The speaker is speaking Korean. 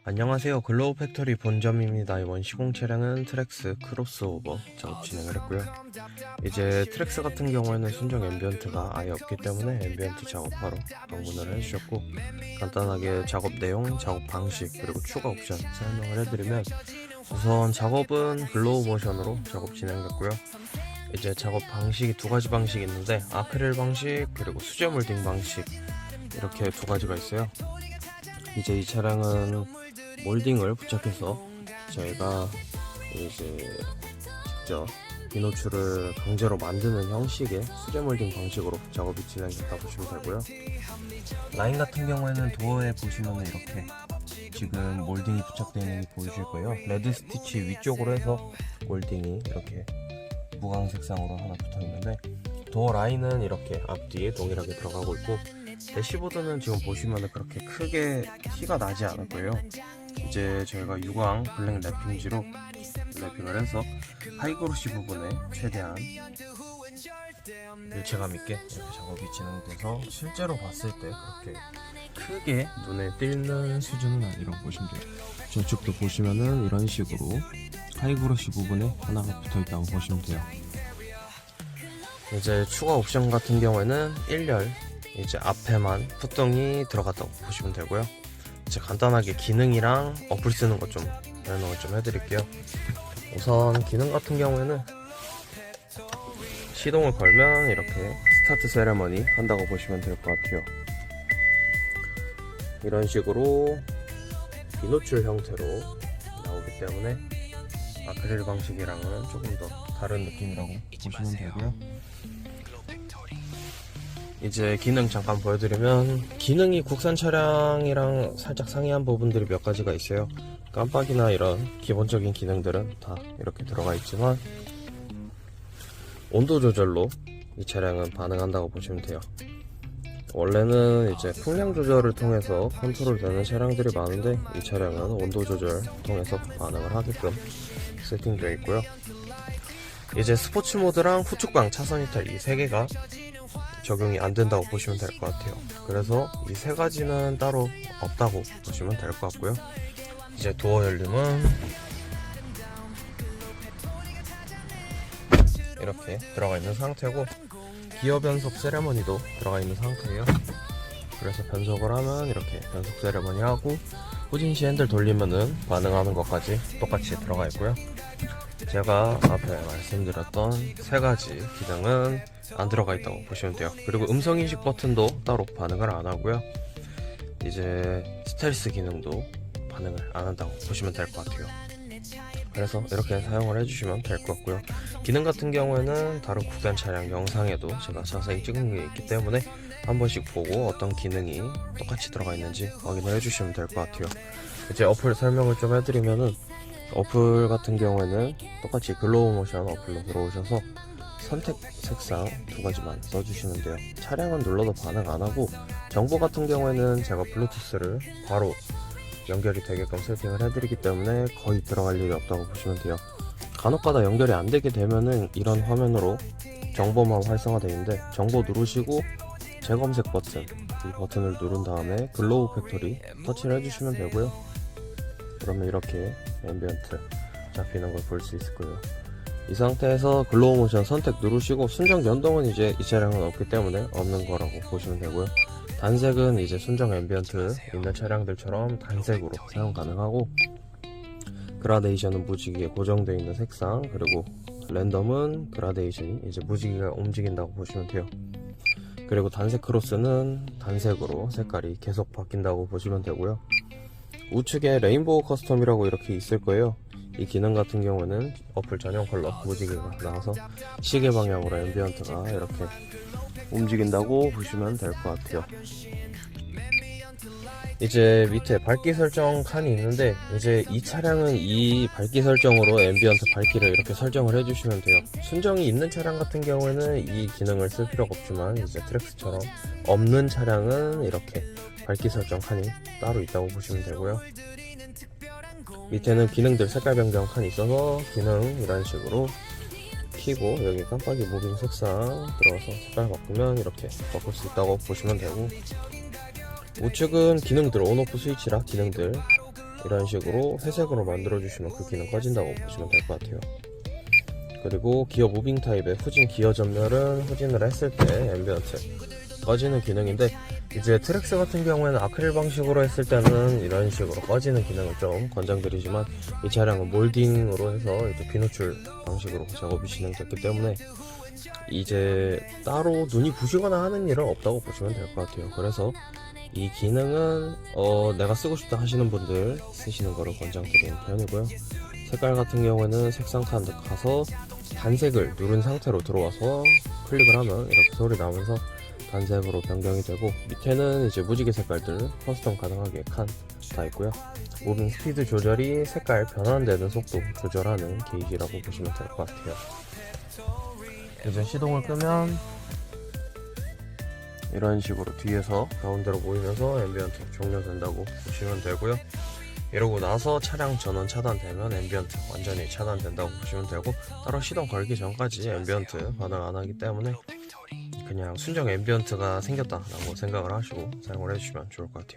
안녕하세요. 글로우 팩토리 본점입니다. 이번 시공 차량은 트랙스 크로스오버 작업 진행을 했고요. 이제 트랙스 같은 경우에는 순정 앰비언트가 아예 없기 때문에 앰비언트 작업하러 방문을 해주셨고, 간단하게 작업 내용, 작업 방식, 그리고 추가 옵션 설명을 해드리면, 우선 작업은 글로우 모션으로 작업 진행됐고요. 이제 작업 방식이 두 가지 방식이 있는데, 아크릴 방식 그리고 수제 몰딩 방식, 이렇게 두 가지가 있어요. 이제 이 차량은 몰딩을 부착해서 저희가 이제 직접 비노출을 강제로 만드는 형식의 수제 몰딩 방식으로 작업이 진행됐다 보시면 되고요. 라인 같은 경우에는 도어에 보시면 이렇게 지금 몰딩이 부착되어 있는 게 보이실 거예요. 레드 스티치 위쪽으로 해서 몰딩이 이렇게 무광 색상으로 하나 붙어 있는데, 도어 라인은 이렇게 앞뒤에 동일하게 들어가고 있고, 대시보드는 지금 보시면 그렇게 크게 티가 나지 않을 거예요. 이제 저희가 유광 블랙 랩핑지로 랩핑을 해서 하이그로시 부분에 최대한 일체감 있게 이렇게 작업이 진행돼서 실제로 봤을 때 그렇게 크게 눈에 띄는 수준은 아니라고 보시면 돼요. 저쪽도 보시면은 이런 식으로 하이그로시 부분에 하나가 붙어 있다고 보시면 돼요. 이제 추가 옵션 같은 경우에는 1열 이제 앞에만 푸덩이 들어갔다고 보시면 되고요. 이제 간단하게 기능이랑 어플 쓰는 것 좀 설명을 좀 해드릴게요. 우선 기능 같은 경우에는 시동을 걸면 이렇게 스타트 세레머니 한다고 보시면 될 것 같아요. 이런 식으로 비노출 형태로 나오기 때문에 아크릴 방식이랑은 조금 더 다른 느낌이라고 보시면 되고요. 이제 기능 잠깐 보여드리면, 기능이 국산 차량이랑 살짝 상이한 부분들이 몇 가지가 있어요. 깜빡이나 이런 기본적인 기능들은 다 이렇게 들어가 있지만, 온도 조절로 이 차량은 반응한다고 보시면 돼요. 원래는 이제 풍량 조절을 통해서 컨트롤 되는 차량들이 많은데, 이 차량은 온도 조절 통해서 반응을 하게끔 세팅되어 있고요. 이제 스포츠 모드랑 후측방 차선 이탈 이 세 개가 적용이 안 된다고 보시면 될 것 같아요. 그래서 이 세 가지는 따로 없다고 보시면 될 것 같고요. 이제 도어 열림은 이렇게 들어가 있는 상태고, 기어 변속 세레머니도 들어가 있는 상태예요. 그래서 변속을 하면 이렇게 변속 세레머니 하고, 후진 시 핸들 돌리면은 반응하는 것까지 똑같이 들어가 있고요. 제가 앞에 말씀드렸던 세 가지 기능은 안 들어가 있다고 보시면 돼요. 그리고 음성인식 버튼도 따로 반응을 안 하고요. 이제 스텔스 기능도 반응을 안 한다고 보시면 될 것 같아요. 그래서 이렇게 사용을 해주시면 될 것 같고요. 기능 같은 경우에는 다른 국산 차량 영상에도 제가 자세히 찍은 게 있기 때문에 한 번씩 보고 어떤 기능이 똑같이 들어가 있는지 확인을 해주시면 될 것 같아요. 이제 어플 설명을 좀 해드리면은, 어플 같은 경우에는 똑같이 글로우 모션 어플로 들어오셔서 선택 색상 두 가지만 써주시면 돼요. 차량은 눌러도 반응 안 하고, 정보 같은 경우에는 제가 블루투스를 바로 연결이 되게끔 세팅을 해드리기 때문에 거의 들어갈 일이 없다고 보시면 돼요. 간혹가다 연결이 안 되게 되면은 이런 화면으로 정보만 활성화되어 있는데, 정보 누르시고 재검색 버튼, 이 버튼을 누른 다음에 글로우 팩토리 터치를 해주시면 되고요. 그러면 이렇게 앰비언트 잡히는 걸 볼 수 있을 거예요. 이 상태에서 글로우 모션 선택 누르시고, 순정 변동은 이제 이 차량은 없기 때문에 없는 거라고 보시면 되고요. 단색은 이제 순정 앰비언트 있는 차량들처럼 단색으로 사용 가능하고, 그라데이션은 무지개에 고정되어 있는 색상, 그리고 랜덤은 그라데이션이 이제 무지개가 움직인다고 보시면 돼요. 그리고 단색 크로스는 단색으로 색깔이 계속 바뀐다고 보시면 되고요. 우측에 레인보우 커스텀이라고 이렇게 있을 거예요. 이 기능 같은 경우는 어플 전용 컬러 무지개가 나와서 시계 방향으로 앰비언트가 이렇게 움직인다고 보시면 될 것 같아요. 이제 밑에 밝기 설정 칸이 있는데, 이제 이 차량은 이 밝기 설정으로 앰비언트 밝기를 이렇게 설정을 해주시면 돼요. 순정이 있는 차량 같은 경우에는 이 기능을 쓸 필요가 없지만, 이제 트랙스처럼 없는 차량은 이렇게 밝기 설정 칸이 따로 있다고 보시면 되고요. 밑에는 기능들 색깔 변경 칸이 있어서 기능 이런 식으로 키고, 여기 깜빡이 무빙 색상 들어가서 색깔 바꾸면 이렇게 바꿀 수 있다고 보시면 되고, 우측은 기능들 온오프 스위치라 기능들 이런 식으로 회색으로 만들어주시면 그 기능 꺼진다고 보시면 될 것 같아요. 그리고 기어 무빙 타입의 후진 기어 전멸은 후진을 했을 때 앰비언트 꺼지는 기능인데, 이제 트랙스 같은 경우에는 아크릴 방식으로 했을 때는 이런 식으로 꺼지는 기능을 좀 권장드리지만, 이 차량은 몰딩으로 해서 이제 비노출 방식으로 작업이 진행됐기 때문에 이제 따로 눈이 부시거나 하는 일은 없다고 보시면 될 것 같아요. 그래서 이 기능은 내가 쓰고 싶다 하시는 분들 쓰시는 거를 권장드리는 편이고요. 색깔 같은 경우에는 색상 칸 가서 단색을 누른 상태로 들어와서 클릭을 하면 이렇게 소리 나면서 단색으로 변경이 되고, 밑에는 이제 무지개 색깔들 커스텀 가능하게 칸 다 있고요. 무빙 스피드 조절이 색깔 변환되는 속도 조절하는 게이지라고 보시면 될 것 같아요. 이제 시동을 끄면 이런 식으로 뒤에서 가운데로 보이면서 앰비언트 종료된다고 보시면 되고요. 이러고 나서 차량 전원 차단되면 앰비언트 완전히 차단된다고 보시면 되고, 따로 시동 걸기 전까지 앰비언트 반응 안 하기 때문에 그냥 순정 앰비언트가 생겼다라고 생각을 하시고 사용을 해주시면 좋을 것 같아요.